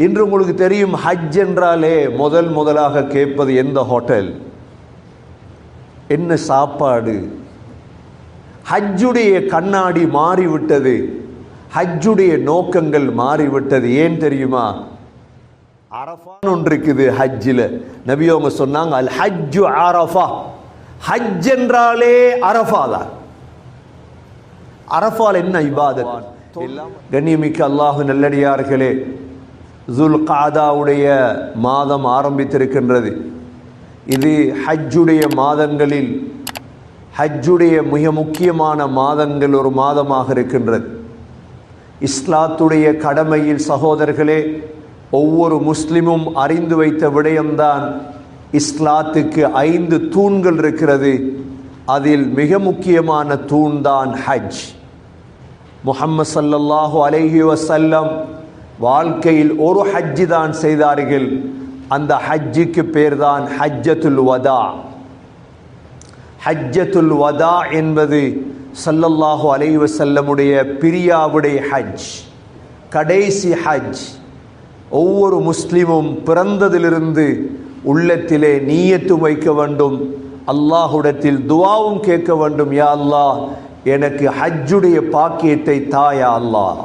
இன்று உங்களுக்கு தெரியும், ஹஜ் என்றாலே முதலாக கேட்பது எந்த ஹோட்டல், என்ன சாப்பாடு. ஹஜ்ஜுடைய கண்ணாடி மாறிவிட்டது, ஹஜ்ஜுடைய நோக்கங்கள் மாறிவிட்டது. ஏன் தெரியுமா? அரஃபான்னு ஒன்று இருக்குது ஹஜ்ஜில். நபி அவங்க சொன்னாங்க, அல் ஹஜ்ஜு அரஃபா. ஹஜ் என்றாலே அரஃபா தான். அரஃபால் என்ன இபாதத்? கண்ணியமிக்க அல்லாஹ் நல்லடியார்களே, ஜுல் காதாவுடைய மாதம் ஆரம்பித்திருக்கின்றது. இது ஹஜ்ஜுடைய மாதங்களில், ஹஜ்ஜுடைய மிக முக்கியமான மாதங்கள் ஒரு மாதமாக இருக்கின்றது. இஸ்லாத்துடைய கடமையில் சகோதரர்களே, ஒவ்வொரு முஸ்லிமும் அறிந்து வைத்த விடயம்தான், இஸ்லாத்துக்கு 5 தூண்கள் இருக்கிறது. அதில் மிக முக்கியமான தூண் தான் ஹஜ். முஹம்மது ஸல்லல்லாஹு அலைஹி வஸல்லம் வாழ்க்கையில் ஒரு ஹஜ்ஜி தான் செய்தார்கள். அந்த ஹஜ்ஜுக்கு பேர் தான் ஹஜ்ஜத்துல் வதா. ஹஜ்ஜத்துல் வதா என்பது ஸல்லல்லாஹு அலைஹி வஸல்லமுடைய பிரியாவுடைய ஹஜ், கடைசி ஹஜ். ஒவ்வொரு முஸ்லிமும் பிறந்ததிலிருந்து உள்ளத்திலே நீயத்து வைக்க வேண்டும், அல்லாஹ்விடத்தில் துஆவும் கேட்க வேண்டும். யா அல்லாஹ், எனக்கு ஹஜ்ஜுடைய பாக்கியத்தை தாயா அல்லாஹ்.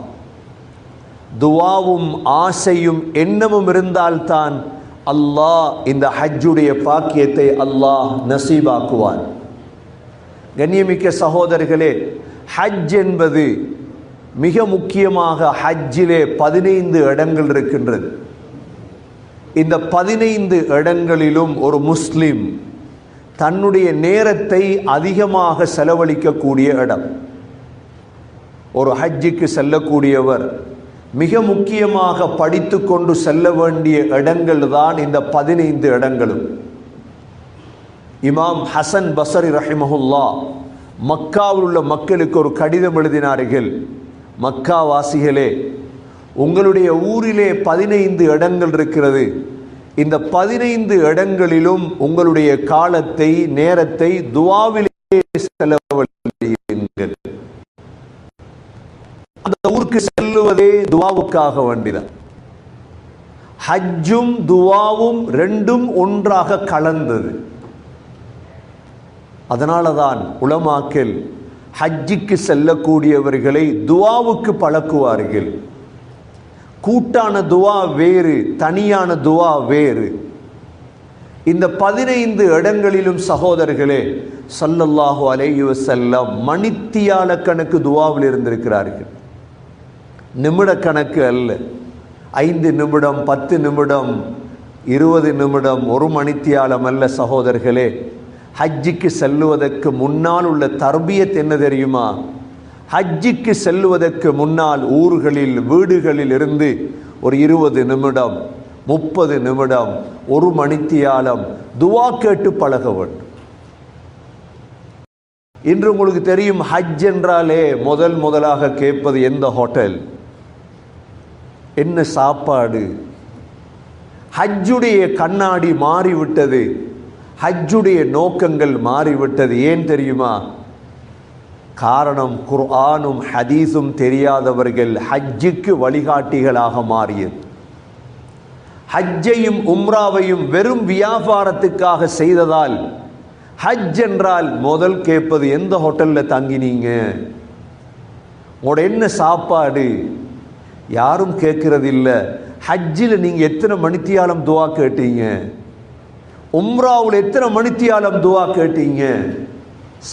துஆவும் ஆசையும் எண்ணமும் இருந்தால்தான் அல்லாஹ் இந்த ஹஜ்ஜுடைய பாக்கியத்தை அல்லாஹ் நசீபாக்குவான். கண்ணியமிக்க சகோதரர்களே, ஹஜ் என்பது மிக முக்கியமாக ஹஜ்ஜிலே 15 இடங்கள் இருக்கின்றது. இந்த 15 இடங்களிலும் ஒரு முஸ்லிம் தன்னுடைய நேரத்தை அதிகமாக செலவழிக்கக்கூடிய இடம். ஒரு ஹஜ்ஜுக்கு செல்லக்கூடியவர் மிக முக்கியமாக படித்து கொண்டு செல்ல வேண்டிய இடங்கள் தான் இந்த 15 இடங்களும். இமாம் ஹசன் பஸ்ரி ரஹிமஹுல்லா மக்காவில் உள்ள மக்களுக்கு ஒரு கடிதம் எழுதினார்கள். மக்கா வாசிகளே, உங்களுடைய ஊரிலே 15 இடங்கள் இருக்கிறது. இந்த 15 இடங்களிலும் உங்களுடைய காலத்தை, நேரத்தை துஆவிலே செலவழியுங்கள். அந்த ஊருக்கு செல்லுவதே துஆவுக்காக வேண்டிதான். ஹஜ்ஜும் துஆவும் ரெண்டும் ஒன்றாக கலந்தது. அதனால தான் உலமாக்கள் ஹஜ்ஜுக்கு செல்லக்கூடியவர்களை துஆவுக்கு பழக்குவார்கள். கூட்டான துஆ வேறு, தனியான துஆ வேறு. இந்த 15 இடங்களிலும் சகோதரர்களே, ஸல்லல்லாஹு அலைஹி வஸல்லம் மணித்தியால கணக்கு துஆவில் இருந்திருக்கிறார்கள். நிமிட கணக்கு அல்ல. 5 நிமிடம், 10 நிமிடம், 20 நிமிடம், 1 மணித்தியாலம் அல்ல சகோதரர்களே. ஹஜ்ஜுக்கு செல்லுவதற்கு முன்னால் உள்ள தர்பியத் என்ன தெரியுமா? ஹஜ்ஜுக்கு செல்லுவதற்கு முன்னால் ஊர்களில், வீடுகளில் இருந்து ஒரு 20 நிமிடம், 30 நிமிடம், 1 மணித்தியாலம் துஆ கேட்டு பழக வேண்டும். இன்று உங்களுக்கு தெரியும், ஹஜ் என்றாலே முதலாக கேட்பது எந்த ஹோட்டல், என்ன சாப்பாடு. ஹஜ்ஜுடைய கண்ணாடி மாறிவிட்டது, ஹஜ்ஜுடைய நோக்கங்கள் மாறிவிட்டது. ஏன் தெரியுமா? காரணம், குர்ஆனும் ஹதீஸும் தெரியாதவர்கள் ஹஜ்ஜுக்கு வழிகாட்டிகளாக மாறியது. ஹஜ்ஜையும் உம்ராவையும் வெறும் வியாபாரத்துக்காக செய்ததால் ஹஜ் என்றால் முதல் கேட்பது எந்த ஹோட்டல்ல தங்கினீங்க, உங்களோட என்ன சாப்பாடு, யாரும் கேட்கறது இல்லை. ஹஜ்ஜில் நீங்க எத்தனை மணித்தியாலம் துஆ கேட்டீங்க, உம்ராவில் எத்தனை மணித்தியாலம் துஆ கேட்டீங்க.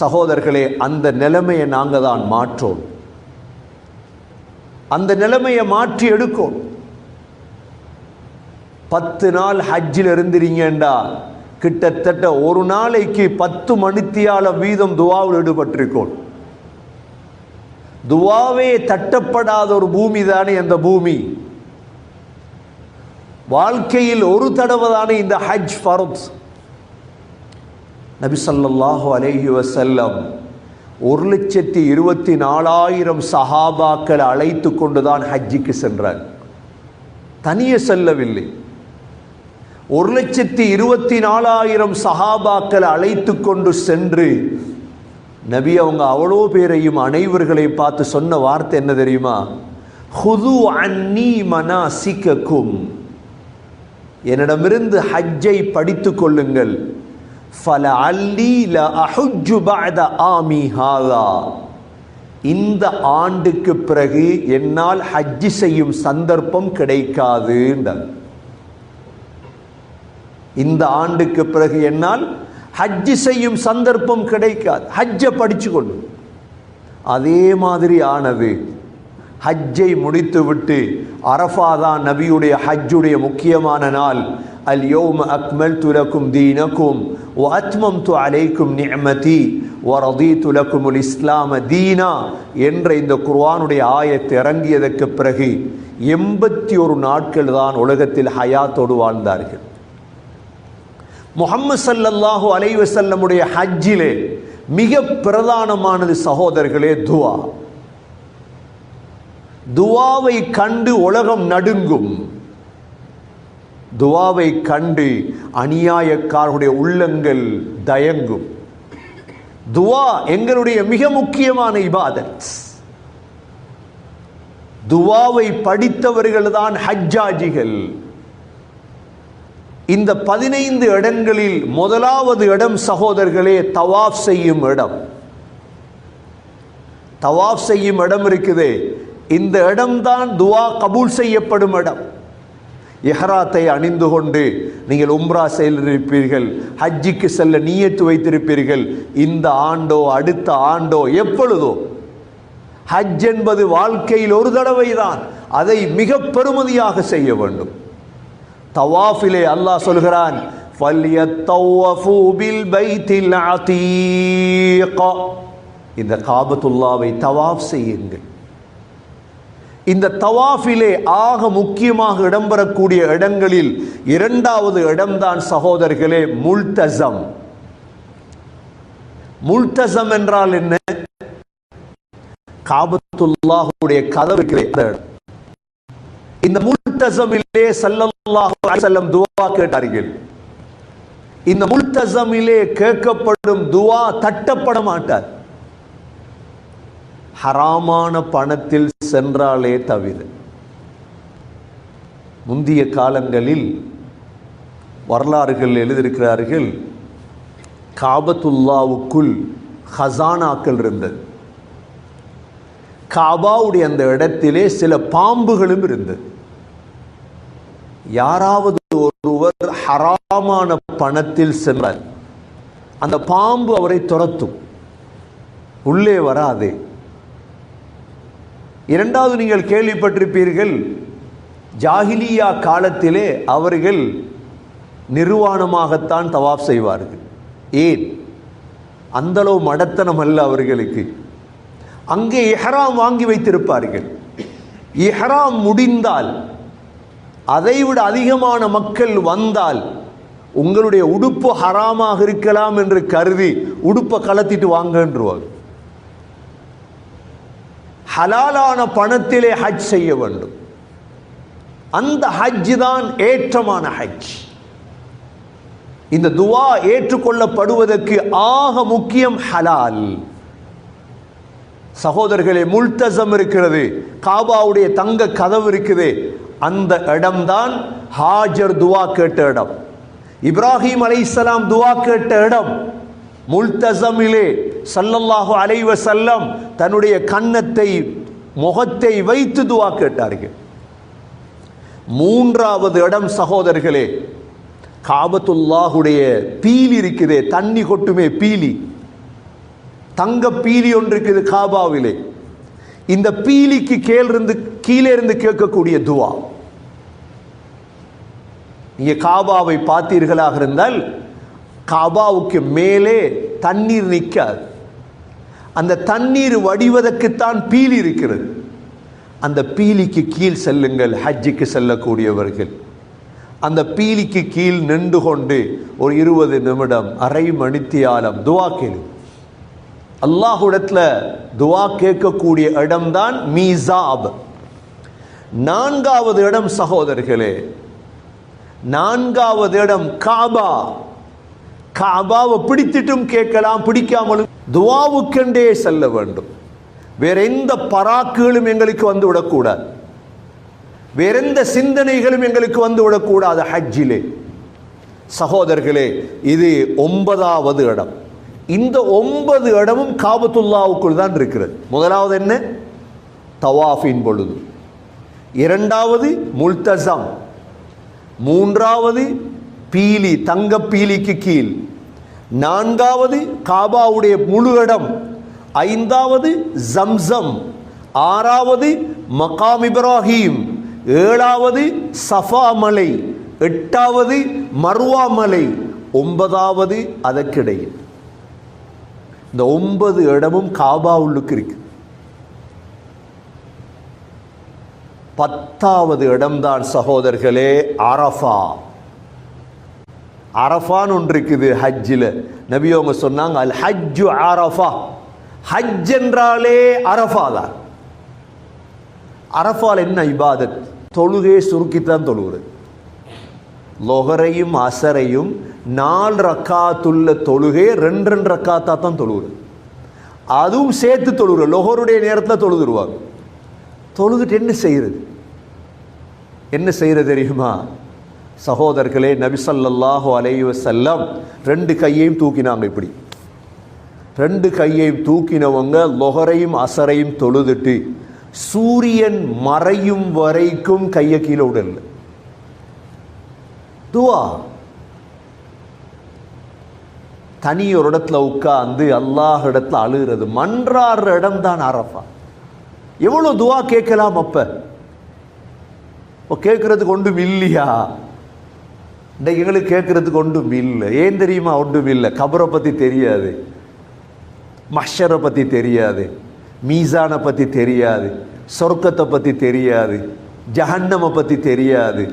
சகோதரர்களே, அந்த நிலைமையை நாங்கள் தான் மாற்றோம். அந்த நிலைமையை மாற்றி எடுக்கும். 10 நாள் ஹஜ்ஜில் இருந்திருங்கண்டா கிட்டத்தட்ட ஒரு நாளைக்கு 10 மணித்தியாலம் வீதம் துஆவில் ஈடுபட்டிருக்கோம். துஆவே தட்டப்படாத ஒரு பூமி தானே அந்த பூமி. வாழ்க்கையில் ஒரு தடவை தானே இந்த ஹஜ் ஃபர்த். நபி ஸல்லல்லாஹு அலைஹி வஸல்லம் 1,24,000 சஹாபாக்களை அழைத்து கொண்டுதான் ஹஜ்ஜுக்கு சென்றார். தனியே செல்லவில்லை. 1,24,000 சஹாபாக்களை அழைத்து கொண்டு சென்று நபி அவங்க அவ்வளோ பேரையும் அனைவர்களையும் பார்த்து சொன்ன வார்த்தை என்ன தெரியுமா? ஹுது அன்னி மனாசிகக்கும், என்னிடமிருந்து ஹஜ்ஜை படித்துக் கொள்ளுங்கள். ஃபலஅல்லி லஅஹுஜ்ஜு பஅத ஆமி ஹாதா, இந்த ஆண்டுக்கு பிறகு என்னால் ஹஜ்ஜி செய்யும் சந்தர்ப்பம் கிடைக்காது. இந்த ஆண்டுக்கு பிறகு என்னால் ஹஜ்ஜி செய்யும் சந்தர்ப்பம் கிடைக்காது. ஹஜ்ஜை படிச்சு கொள்ளும். அதே மாதிரி ஆனது. ஹஜ்ஜை முடித்துவிட்டு, அரஃபா தான் நபியுடைய ஹஜ்ஜுடைய முக்கியமான நாள். அல் யௌம அக்மல்து லக்கும் தீனக்கும் வ அத்மம்து அலைக்கும் நிஅமதி வ ரதீது லக்குமுல் இஸ்லாம தீனா என்ற இந்த குர்ஆனுடைய ஆயத் இறங்கியதற்கு பிறகு 81 நாட்கள் தான் உலகத்தில் ஹயாத்தோடு வாழ்ந்தார்கள். முஹம்மது ஸல்லல்லாஹு அலைஹி வஸல்லமுடைய ஹஜ்ஜிலே மிக பிரதானமானது சகோதரர்களே துஆ. துஆவை கண்டு உலகம் நடுங்கும். துஆவை கண்டு அநியாயக்காரருடைய உள்ளங்கள் தயங்கும். துஆ எங்களுடைய மிக முக்கியமான இபாதத். துஆவை படித்தவர்கள் தான் ஹஜ்ஜாஜிகள். இந்த 15 இடங்களில் முதலாவது இடம் சகோதரர்களே தவாஃப் செய்யும் இடம். தவாஃப் செய்யும் இடம் இருக்குதே, இந்த இடம்தான் துஆ கபூல் செய்யப்படும் இடம். இஹ்ராத்தை அணிந்து கொண்டு நீங்கள் உம்ரா செய்திருப்பீர்கள், ஹஜ்ஜிக்கு செல்ல நியத்து வைத்திருப்பீர்கள். இந்த ஆண்டோ அடுத்த ஆண்டோ எப்பொழுதோ, ஹஜ் என்பது வாழ்க்கையில் ஒரு தடவை தான், அதை மிக பெருமதியாக செய்ய வேண்டும். தவாஃபிலே அல்லாஹ் சொல்கிறான், ஃபல்யத்தவஃபு பில் பைத்தில் அதீக், இந்த காபத்துல்லாவை தவாஃப் செய்யுங்கள். இந்த தவாஃபிலே ஆக முக்கியமாக இடம்பெறக்கூடிய இடங்களில் இரண்டாவது இடம்தான் சகோதரர்களே முல்தஸம். முல்தஸம் என்றால் என்ன? காபத்துல்லாஹுடைய கதவு இருக்கிற இடம். இந்த முல்தஸமிலே ஸல்லல்லாஹு அலைஹி வஸல்லம் துஆ கேட்டார்கள். இந்த முல்தஸமிலே கேட்கப்படும் துஆ தட்டப்பட மாட்டார், ஹராமான பணத்தில் சென்றாலே தவிர. முந்திய காலங்களில் வரலாறுகள் எழுதியிருக்கிறார்கள், காபத்துல்லாவுக்குள் ஹசானாக்கள் இருந்தது. காபாவுடைய அந்த இடத்திலே சில பாம்புகளும் இருந்தது. யாராவது ஒருவர் ஹராமான பணத்தில் சென்றார், அந்த பாம்பு அவரை துரத்தும், உள்ளே வராதே. இரண்டாவது, நீங்கள் கேள்விப்பட்டிருப்பீர்கள், ஜாஹிலியா காலத்திலே அவர்கள் நிர்வாணமாகத்தான் தவாப் செய்வார்கள். ஏன்? அந்தளவு மடத்தனம் அல்ல அவர்களுக்கு. அங்கே இஹ்ராம் வாங்கி வைத்திருப்பார்கள். இஹ்ராம் முடிந்தால், அதைவிட அதிகமான மக்கள் வந்தால், உங்களுடைய உடுப்பு ஹராமாக இருக்கலாம் என்று கருதி உடுப்பை கலத்திட்டு வாங்கன்றுவார். ஹலாலான பணத்திலே ஹஜ் செய்ய வேண்டும். அந்த ஹஜ் தான் ஏற்றமான ஹஜ். இந்த துஆ ஏற்றுக்கொள்ளப்படுவதற்கு ஆக முக்கியம் ஹலால். சகோதரர்களே, முல்தஸம் இருக்கிறது, காபாவுடைய தங்க கதவு இருக்குது. அந்த இடம்தான் ஹாஜர் துஆ கேட்ட இடம், இப்ராஹிம் அலைஹிஸ்ஸலாம் துஆ கேட்ட இடம். முல்தஸமிலே ஸல்லல்லாஹு அலைஹி வஸல்லம் தன்னுடைய கன்னத்தை முகத்தை வைத்து துஆ கேட்டார்கள். மூன்றாவது இடம் சகோதரர்களே, காபத்துல்லாஹுடைய பீலி இருக்குதே, தண்ணி கொட்டுமே பீலி, தங்க பீலி ஒன்று இருக்குது காபாவிலே. இந்த பீலிக்கு கீழே இருந்து கேட்கக்கூடிய துஆ. நீங்க காபாவை பார்த்தீர்களாக இருந்தால், காபாவுக்கு மேலே தண்ணீர் நிற்காது. அந்த தண்ணீர் வடிவதற்குத்தான் பீலி இருக்கிறது. அந்த பீலிக்கு கீழ் செல்லுங்கள் ஹஜ்ஜுக்கு செல்லக்கூடியவர்கள். அந்த பீலிக்கு கீழ் நின்று கொண்டு ஒரு 20 நிமிடம், அரை மணித்தியாலம் துஆ கேளு. அல்லாஹ்விடத்துல துஆ கேட்கக்கூடிய இடம்தான் மீசாப். நான்காவது இடம் சகோதரர்களே, நான்காவது இடம் காபா. காபாவை பிடித்திட்டும் கேட்கலாம், பிடிக்காமலும் துஆவுக்கென்றே செல்ல வேண்டும். வேற எந்த பராக்குகளும் எங்களுக்கு வந்து விடக்கூடாது. வேறெந்த சிந்தனைகளும் எங்களுக்கு வந்து விடக்கூடாது ஹஜ்ஜிலே. சகோதரர்களே, இது 9வது இடம். இந்த 9 இடமும் காபத்துல்லாவுக்குள் தான் இருக்கிறது. முதலாவது என்ன? தவாஃபின் பொழுது. இரண்டாவது முல்தஸம். மூன்றாவது பீலி, தங்க பீலிக்கு கீழ். நான்காவது காபாவுடைய முழு இடம். ஐந்தாவது ஜம்சம். ஆறாவது மகாம் இப்ராஹிம். ஏழாவது சஃபா மலை. எட்டாவது மர்வா மலை. 9வது அதற்கிடையில். இந்த 9 இடமும் காபா உள்ளுக்கு இருக்கு. 10வது இடம்தான் சகோதரர்களே அரஃபா. அரஃபான்னு ஒன்று இருக்குது ஹஜ்ஜில். நபி அவங்க சொன்னாங்க, அல் ஹஜ்ஜு அரஃபா. ஹஜ் என்றாலே அரஃபா தான். அரஃபால் என்ன இபாதத்? தொழுகையை சுருக்கித்தான் தொழுகிறது. லொஹரையும் அசரையும் 4 ரக்காத்துள்ள தொழுகையை 2 ரக்காத்தா தான் தொழுகிறது. அதுவும் சேர்த்து தொழுகிற. லொஹருடைய நேரத்தில் தொழுதுருவாங்க. தொழுதுட்டு என்ன செய்யறது? என்ன செய்யறது தெரியுமா சகோதரர்களே? நபி ஸல்லல்லாஹு அலைஹி வஸல்லம் 2 கையையும் தூக்கினாங்க. இப்படி 2 கையையும் தூக்கினவங்க லொஹரையும் அசரையும் தொழுதுட்டு சூரியன் மறையும் வரைக்கும் கையை கீழே விடல. துவா. தனி ஒரு இடத்துல உட்கார்ந்து அல்லாஹ் இடத்துல அழுகிறது, மன்றாடுற இடம் தான் அரஃபா. எவ்வளவு துவா கேட்கலாம். அப்ப கேட்கறதுக்கு ஒன்றும் இல்லையா? எங்களுக்கு கேட்கறதுக்கு ஒன்றும் இல்லை. ஏன் தெரியுமா? ஒன்றும் இல்லை. கபரை பத்தி தெரியாது, மஹ்ஷரை பத்தி தெரியாது, மீசானை பத்தி தெரியாது, சொர்க்கத்தை பத்தி தெரியாது, ஜஹன்னமை பத்தி தெரியாது.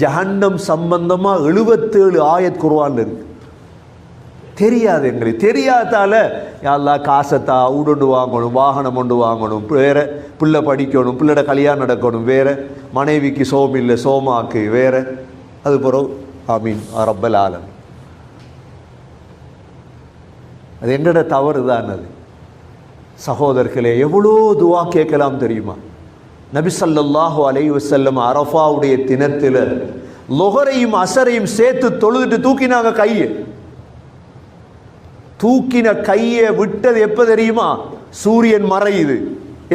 ஜஹன்னம் சம்பந்தமா 77 ஆயத் குர்ஆன்ல இருக்கு. தெரியாது. எங்களுக்கு தெரியாதால அல்லாஹ் காசத்தா, ஊடு வாங்கணும், வாகனம் ஒன்று வாங்கணும், வேற பிள்ளை படிக்கணும், பிள்ளைட கல்யாணம் நடக்கணும், வேற மனைவிக்கு சோம் இல்லை சோமாக்கு வேற. அது பிறகு ஆமீன் ரப்பல் ஆலமீன். அது என்னோட தவறு தான். அது சகோதரர்களே, எவ்வளோ துவா கேட்கலாம் தெரியுமா? நபி ஸல்லல்லாஹு அலைஹி வஸல்லம் அரஃபாவுடைய தினத்தில் லொஹரையும் அசரையும் சேர்த்து தொழுதுட்டு தூக்கினாங்க கையை. தூக்கின கையை விட்டது எப்ப தெரியுமா? சூரியன் மறையுது.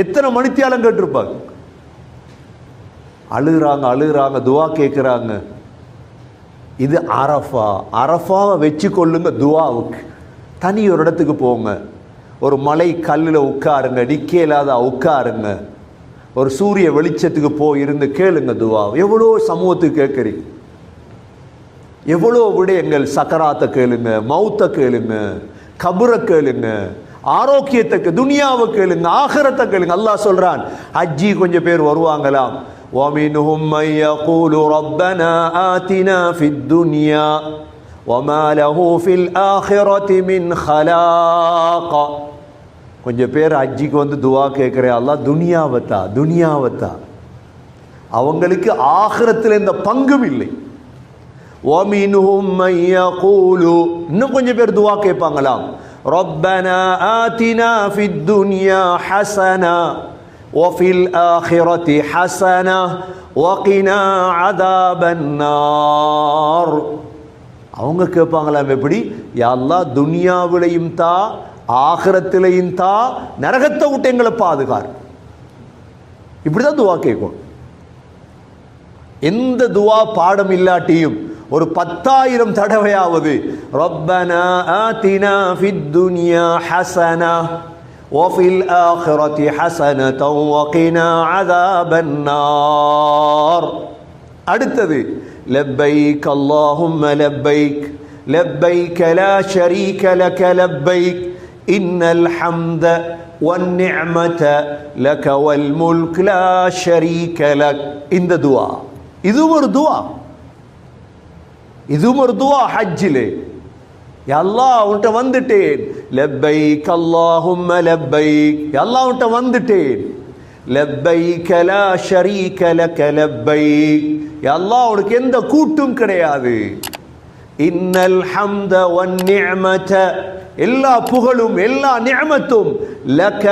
எத்தனை மணித்தியாலம் கேட்டிருப்பாங்க. அழுகிறாங்க அழுகிறாங்க, துவா கேட்கிறாங்க. இது அரஃபா. அரஃபாவை வச்சு கொள்ளுங்க துவாவுக்கு. தனி ஒரு இடத்துக்கு போங்க, ஒரு மலை கல்லில் உட்காருங்க, நிக்க இல்லாத உட்காருங்க, ஒரு சூரிய வெளிச்சத்துக்கு போய் இருந்து கேளுங்க துவா. எவ்வளோ சமூகத்துக்கு கேட்குறீங்க, எவ்வளோ விடயங்கள். சக்கராத்தை கேளுங்க, மௌத்தை கேளுங்க, கபரை கேளுங்க, ஆரோக்கியத்தை, துனியாவை கேளுங்க, ஆகிரத்தை கேளுங்க. அல்லாஹ் சொல்றான், ஹஜ்ஜி கொஞ்சம் பேர் வருவாங்களாம். وَمِنْهُمْ مَنْ يَقُولُ رَبَّنَا آتِنَا فِي الدُّنْيَا وَمَا لَهُ فِي الْآخِرَةِ مِنْ خَلَاقٍ. கொஞ்சம் பேர் ஹஜ்ஜிக்கு வந்து துவா கேட்கிறேன், அல்லாஹ் துனியாவத்தா துனியாவத்தா. அவங்களுக்கு ஆகிரத்தில் எந்த பங்கும் இல்லை. وَمِنْهُمْ مَنْ يَقُولُ, இன்னும் கொஞ்சம் பேர் துவா கேட்பாங்களாம், رَبَّنَا آتِنَا فِي الدُّنْيا حَسَنَةً وَفِي الْآخِرَةِ حَسَنَةً وَقِنَا عَذَابَ النَّارِ. அவங்க கேட்பாங்களாம் எப்படி? யா அல்லாஹ் துனியாவிலையும் தா, ஆகிரத்திலையும் தா, நரகத்தை விட்டு எங்களை பாதுகார். இப்படிதான் துவா கேட்கும். எந்த துவா பாடம் இல்லாட்டியும் ஒரு 10,000 தடவையாவது ரப்பனா ஆதினா ஃபித் துன்யா ஹஸனா வஃபில் ஆகிரத்தி ஹஸனத்தன் வகினா அஸாபன் நார். அடுத்தது லப்பைக் அல்லாஹும்ம லப்பைக் லப்பைக் லா ஷரீக லக லப்பைக் இன்னல் ஹம்த வன்னிஅமத லக வல் முல்க் லா ஷரீக லக். இந்த துவா, இதுவும் ஒரு துவா, இதுவும் ஒரு துவா ஹஜ்ஜிலே. யா அல்லாஹ் உன்கிட்ட வந்துட்டேன், லப்பைக் அல்லாஹும்ம லப்பைக், யா அல்லாஹ் உன்கிட்ட வந்துட்டேன், லப்பைக் லா ஷரீக லக லப்பைக், யா அல்லாஹ் உனக்கு எந்த கூட்டும் கிடையாது, இன்னல் ஹம்த வன் நிஅமத, எல்லா புகழும் எல்லா நிஅமத்தும் லக